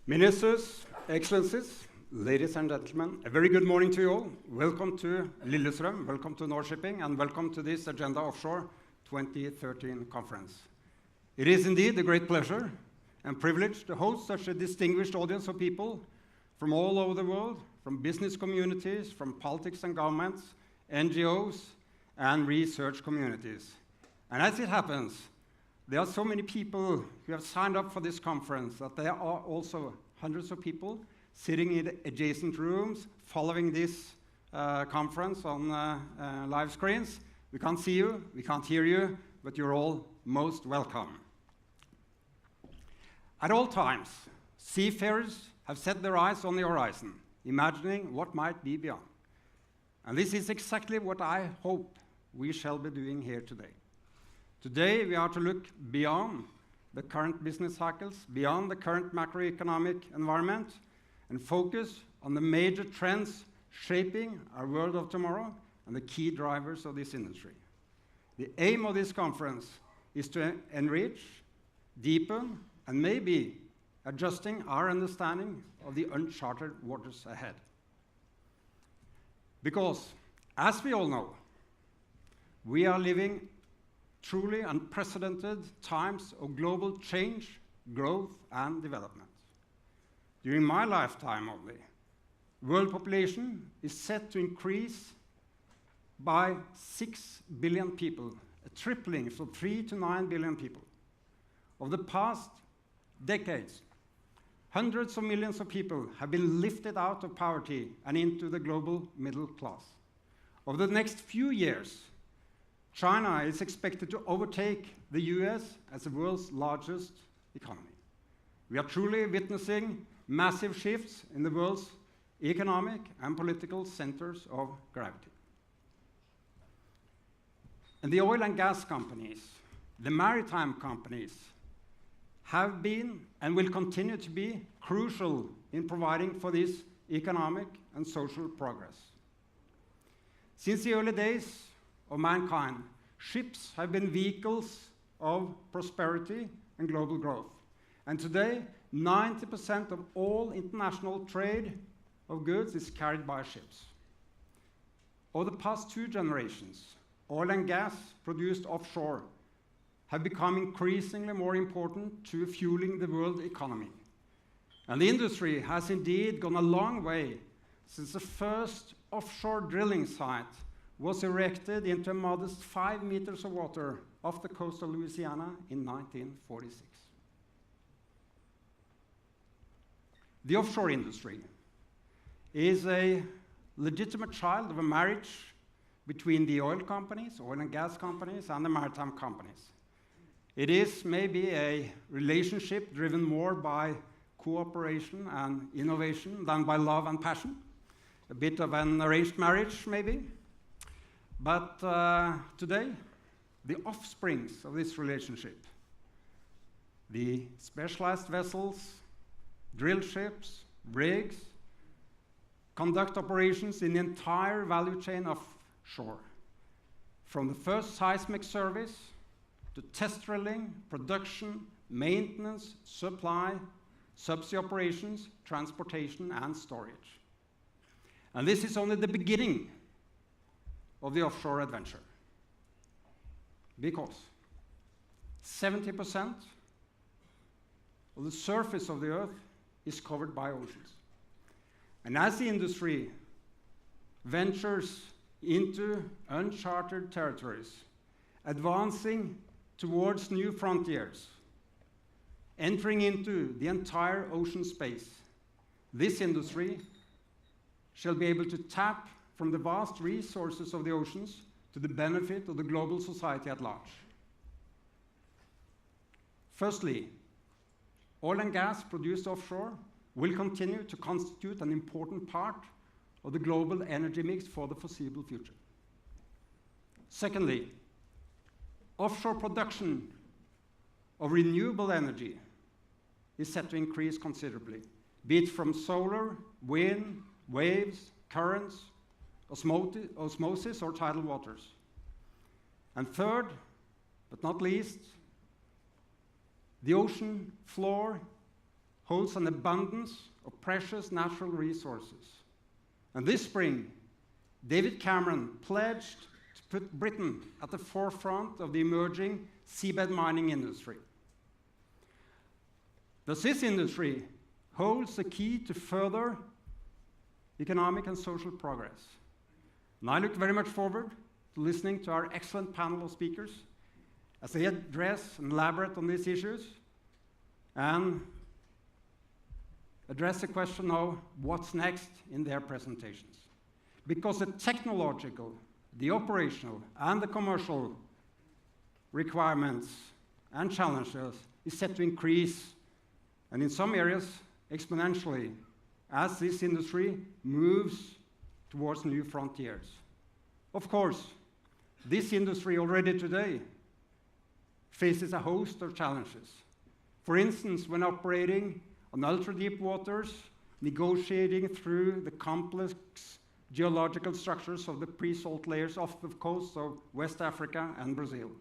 Ministers, Excellencies, ladies and gentlemen, a very good morning to you all. Welcome to Lillestrøm, welcome to Norwegian Shipping, and welcome to this Agenda Offshore 2013 conference. It is indeed a great pleasure and privilege to host such a distinguished audience of people from all over the world, from business communities, from politics and governments, NGOs, and research communities. And as it happens, there are so many people who have signed up for this conference that there are also hundreds of people sitting in adjacent rooms following this conference on live screens. We can't see you, we can't hear you, but you're all most welcome. At all times, seafarers have set their eyes on the horizon, imagining what might be beyond. And this is exactly what I hope we shall be doing here today. Today, we are to look beyond the current business cycles, beyond the current macroeconomic environment, and focus on the major trends shaping our world of tomorrow and the key drivers of this industry. The aim of this conference is to enrich, deepen, and maybe adjusting our understanding of the uncharted waters ahead. Because, as we all know, we are living truly unprecedented times of global change, growth, and development. During my lifetime only, world population is set to increase by 6 billion people, a tripling from 3 to 9 billion people. Over the past decades, hundreds of millions of people have been lifted out of poverty and into the global middle class. Over the next few years, China is expected to overtake the US as the world's largest economy. We are truly witnessing massive shifts in the world's economic and political centers of gravity. And the oil and gas companies, the maritime companies, have been and will continue to be crucial in providing for this economic and social progress. Since the early days of mankind, ships have been vehicles of prosperity and global growth. And today, 90% of all international trade of goods is carried by ships. Over the past 2 generations, oil and gas produced offshore have become increasingly more important to fueling the world economy. And the industry has indeed gone a long way since the first offshore drilling site was erected into a modest 5 meters of water off the coast of Louisiana in 1946. The offshore industry is a legitimate child of a marriage between the oil companies, oil and gas companies, and the maritime companies. It is maybe a relationship driven more by cooperation and innovation than by love and passion. A bit of an arranged marriage, maybe. But today, the offsprings of this relationship, the specialized vessels, drill ships, rigs, conduct operations in the entire value chain offshore, from the first seismic service to test drilling, production, maintenance, supply, subsea operations, transportation, and storage. And this is only the beginning of the offshore adventure, because 70% of the surface of the earth is covered by oceans. And as the industry ventures into uncharted territories, advancing towards new frontiers, entering into the entire ocean space, this industry shall be able to tap from the vast resources of the oceans to the benefit of the global society at large. Firstly, oil and gas produced offshore will continue to constitute an important part of the global energy mix for the foreseeable future. Secondly, offshore production of renewable energy is set to increase considerably, be it from solar, wind, waves, currents, osmosis, or tidal waters. And third, but not least, the ocean floor holds an abundance of precious natural resources. And this spring, David Cameron pledged to put Britain at the forefront of the emerging seabed mining industry. Thus, this industry holds the key to further economic and social progress. And I look very much forward to listening to our excellent panel of speakers as they address and elaborate on these issues and address the question of what's next in their presentations. Because the technological, the operational, and the commercial requirements and challenges is set to increase, and in some areas exponentially, as this industry moves towards new frontiers. Of course, this industry already today faces a host of challenges. For instance, when operating on ultra-deep waters, negotiating through the complex geological structures of the pre-salt layers off the coasts of West Africa and Brazil.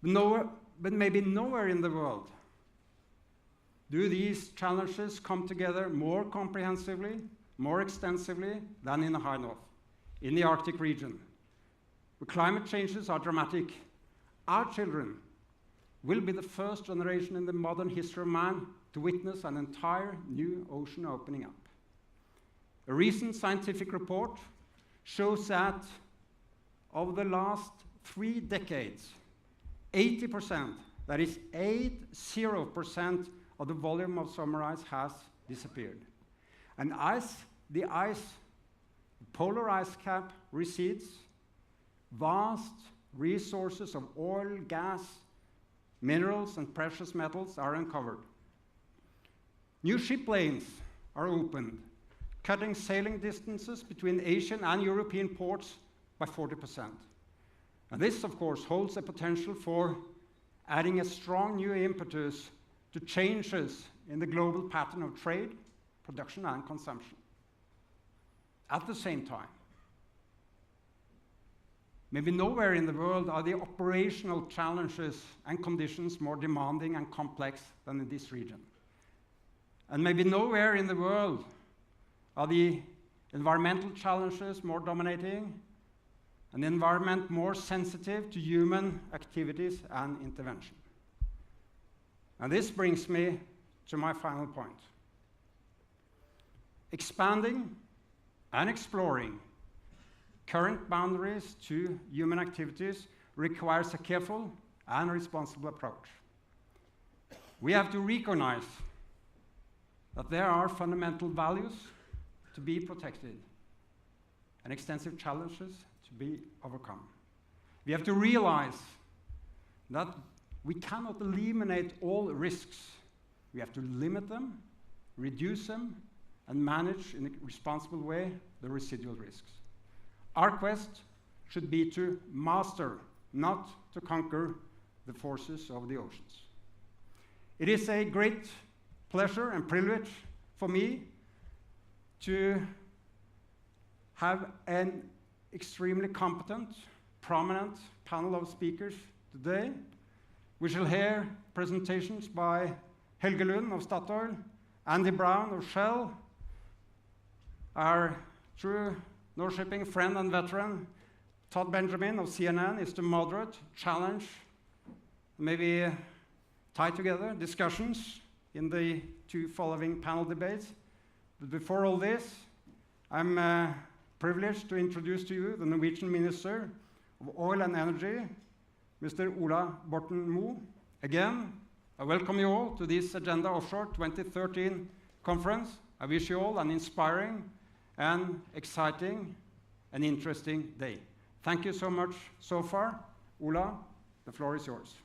But maybe nowhere in the world do these challenges come together more comprehensively, more extensively than in the High North, in the Arctic region, where climate changes are dramatic. Our children will be the first generation in the modern history of man to witness an entire new ocean opening up. A recent scientific report shows that over the last 3 decades, 80%, that is 80% of the volume of summer ice has disappeared. And the polar ice cap recedes, vast resources of oil, gas, minerals, and precious metals are uncovered. New ship lanes are opened, cutting sailing distances between Asian and European ports by 40%. And this, of course, holds the potential for adding a strong new impetus to changes in the global pattern of trade, production, and consumption. At the same time, maybe nowhere in the world are the operational challenges and conditions more demanding and complex than in this region. And maybe nowhere in the world are the environmental challenges more dominating and the environment more sensitive to human activities and intervention. And this brings me to my final point. Expanding and exploring current boundaries to human activities requires a careful and responsible approach. We have to recognize that there are fundamental values to be protected and extensive challenges to be overcome. We have to realize that we cannot eliminate all risks. We have to limit them, reduce them, and manage in a responsible way the residual risks. Our quest should be to master, not to conquer, the forces of the oceans. It is a great pleasure and privilege for me to have an extremely competent, prominent panel of speakers today. We shall hear presentations by Helge Lund of Statoil, Andy Brown of Shell, our true North Shipping friend and veteran, Todd Benjamin of CNN, is to moderate, challenge, maybe tie together discussions in the 2 following panel debates. But before all this, I'm privileged to introduce to you the Norwegian Minister of Oil and Energy, Mr. Ola Borten Moe. Again, I welcome you all to this Agenda Offshore 2013 conference. I wish you all an inspiring and exciting and interesting day. Thank you so much so far. Ola, the floor is yours.